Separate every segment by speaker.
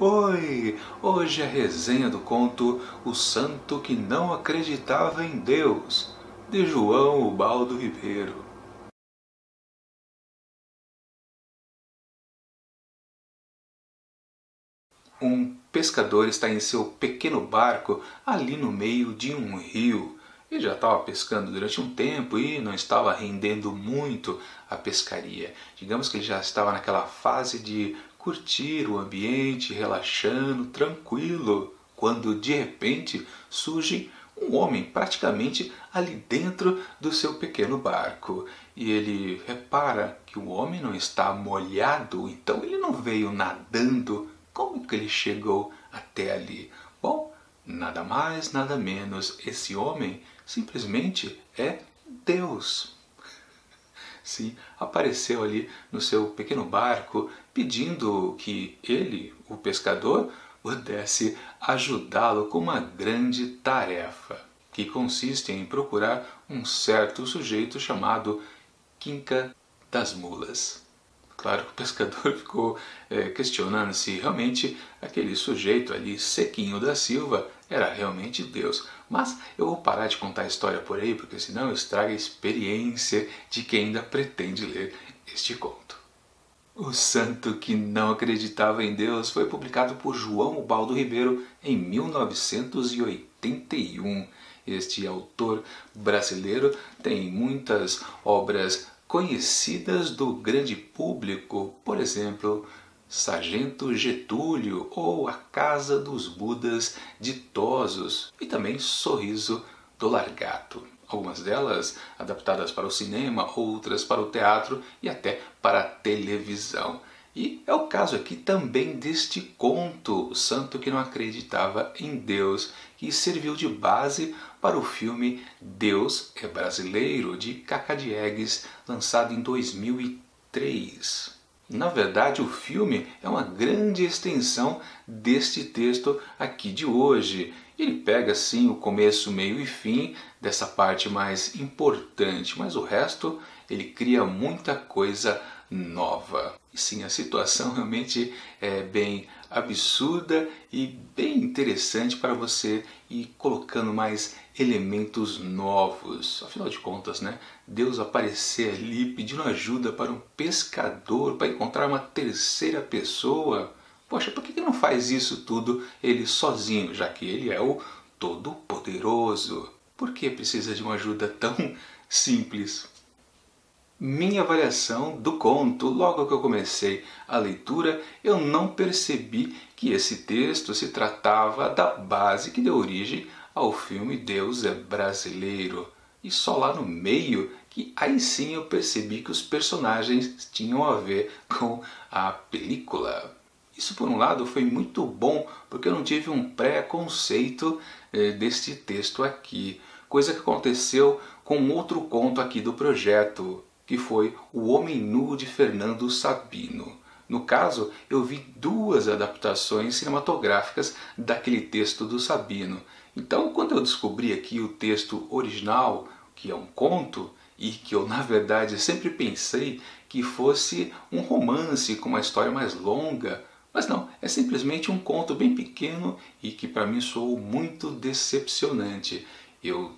Speaker 1: Oi! Hoje é a resenha do conto O Santo que Não Acreditava em Deus, de João Ubaldo Ribeiro. Um pescador está em seu pequeno barco ali no meio de um rio. Ele já estava pescando durante um tempo e não estava rendendo muito a pescaria. Digamos que ele já estava naquela fase de curtir o ambiente, relaxando, tranquilo, quando de repente surge um homem praticamente ali dentro do seu pequeno barco. E ele repara que o homem não está molhado, então ele não veio nadando. Como que ele chegou até ali? Bom, nada mais, nada menos, esse homem simplesmente é Deus. Sim, apareceu ali no seu pequeno barco pedindo que ele, o pescador, pudesse ajudá-lo com uma grande tarefa, que consiste em procurar um certo sujeito chamado Quinca das Mulas. Claro que o pescador ficou questionando se realmente aquele sujeito ali, Sequinho da Silva, era realmente Deus. Mas eu vou parar de contar a história por aí, porque senão estraga a experiência de quem ainda pretende ler este conto. O Santo que Não Acreditava em Deus foi publicado por João Ubaldo Ribeiro em 1981. Este autor brasileiro tem muitas obras conhecidas do grande público, por exemplo, Sargento Getúlio ou A Casa dos Budas Ditosos e também Sorriso do Largato. Algumas delas adaptadas para o cinema, outras para o teatro e até para a televisão. E é o caso aqui também deste conto, O Santo que Não Acreditava em Deus, que serviu de base para o filme Deus é Brasileiro, de Cacá Diegues, lançado em 2003. Na verdade, o filme é uma grande extensão deste texto aqui de hoje. Ele pega, sim, o começo, meio e fim dessa parte mais importante, mas o resto ele cria muita coisa nova. E sim, a situação realmente é bem absurda e bem interessante para você ir colocando mais elementos novos. Afinal de contas, né? Deus aparecer ali pedindo ajuda para um pescador para encontrar uma terceira pessoa. Poxa, por que não faz isso tudo ele sozinho, já que ele é o Todo-Poderoso? Por que precisa de uma ajuda tão simples? Minha avaliação do conto, logo que eu comecei a leitura, eu não percebi que esse texto se tratava da base que deu origem ao filme Deus é Brasileiro. E só lá no meio que aí sim eu percebi que os personagens tinham a ver com a película. Isso, por um lado, foi muito bom, porque eu não tive um preconceito deste texto aqui. Coisa que aconteceu com outro conto aqui do projeto, que foi O Homem Nu de Fernando Sabino. No caso, eu vi duas adaptações cinematográficas daquele texto do Sabino. Então, quando eu descobri aqui o texto original, que é um conto, e que eu, na verdade, sempre pensei que fosse um romance com uma história mais longa, mas não, é simplesmente um conto bem pequeno e que para mim soou muito decepcionante. Eu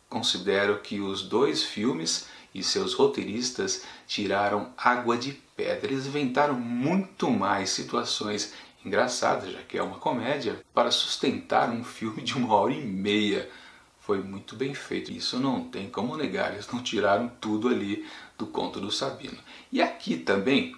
Speaker 1: considero que os dois filmes e seus roteiristas tiraram água de pedra. Eles inventaram muito mais situações engraçadas, já que é uma comédia, para sustentar um filme de 1h30. Foi muito bem feito, isso não tem como negar, eles não tiraram tudo ali do conto do Sabino. E aqui também,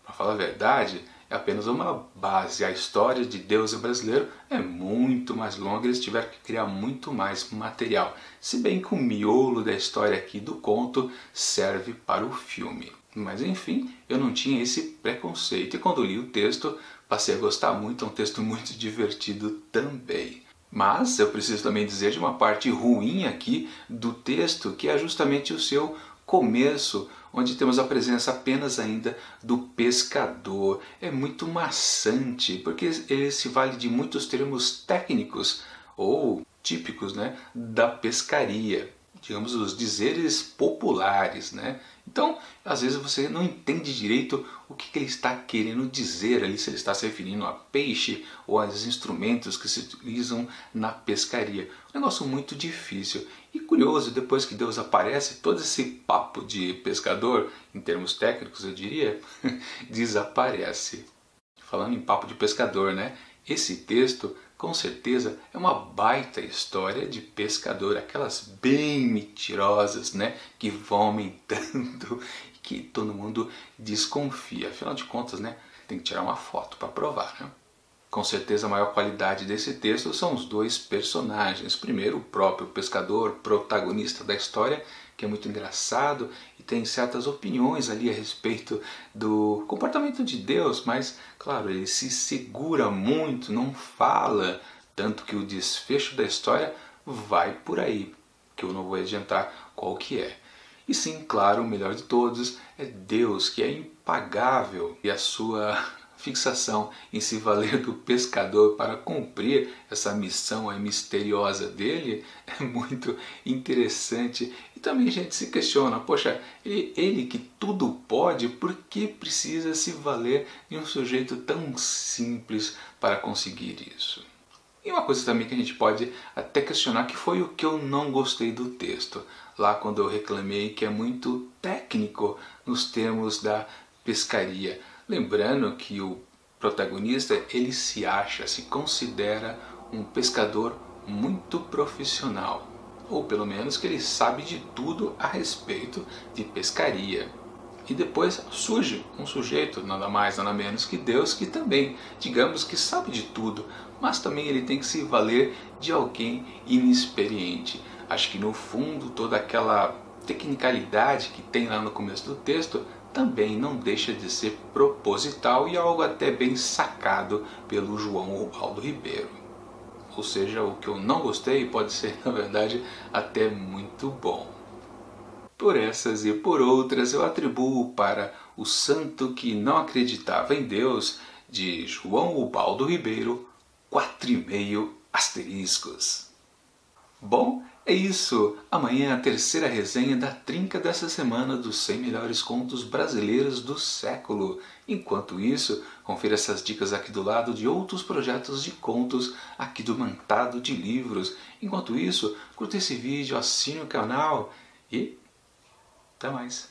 Speaker 1: para falar a verdade, é apenas uma base. A história de Deus é Brasileiro é muito mais longa, eles tiveram que criar muito mais material. Se bem que o miolo da história aqui do conto serve para o filme. Mas enfim, eu não tinha esse preconceito e quando li o texto passei a gostar muito, é um texto muito divertido também. Mas eu preciso também dizer de uma parte ruim aqui do texto, que é justamente o seu começo, onde temos a presença apenas ainda do pescador. É muito maçante, porque ele se vale de muitos termos técnicos ou típicos, né, da pescaria. digamos, os dizeres populares, né? Então, às vezes você não entende direito o que ele está querendo dizer ali, se ele está se referindo a peixe ou aos instrumentos que se utilizam na pescaria. Um negócio muito difícil. E curioso, depois que Deus aparece, todo esse papo de pescador, em termos técnicos eu diria, desaparece. Falando em papo de pescador, né? Esse texto, com certeza, é uma baita história de pescador, aquelas bem mentirosas, né? Que vão aumentando e que todo mundo desconfia. Afinal de contas, né? Tem que tirar uma foto para provar, né? Com certeza a maior qualidade desse texto são os dois personagens. Primeiro, o próprio pescador, protagonista da história, que é muito engraçado e tem certas opiniões ali a respeito do comportamento de Deus, mas, claro, ele se segura muito, não fala, tanto que o desfecho da história vai por aí, que eu não vou adiantar qual que é. E sim, claro, o melhor de todos é Deus, que é impagável, e a sua fixação em se valer do pescador para cumprir essa missão aí misteriosa dele é muito interessante. E também a gente se questiona, poxa, ele que tudo pode, por que precisa se valer de um sujeito tão simples para conseguir isso? E uma coisa também que a gente pode até questionar, que foi o que eu não gostei do texto, lá quando eu reclamei que é muito técnico nos termos da pescaria. Lembrando que o protagonista, ele se acha, se considera um pescador muito profissional, ou pelo menos que ele sabe de tudo a respeito de pescaria. E depois surge um sujeito, nada mais nada menos que Deus, que também, digamos que sabe de tudo, mas também ele tem que se valer de alguém inexperiente. Acho que no fundo toda aquela tecnicalidade que tem lá no começo do texto também não deixa de ser proposital e algo até bem sacado pelo João Ubaldo Ribeiro. Ou seja, o que eu não gostei pode ser, na verdade, até muito bom. Por essas e por outras eu atribuo para O Santo que Não Acreditava em Deus, de João Ubaldo Ribeiro, 4,5 asteriscos. Bom, é isso. Amanhã a terceira resenha da trinca dessa semana dos 100 melhores contos brasileiros do século. Enquanto isso, confira essas dicas aqui do lado de outros projetos de contos aqui do Mantado de Livros. Enquanto isso, curta esse vídeo, assine o canal e até mais.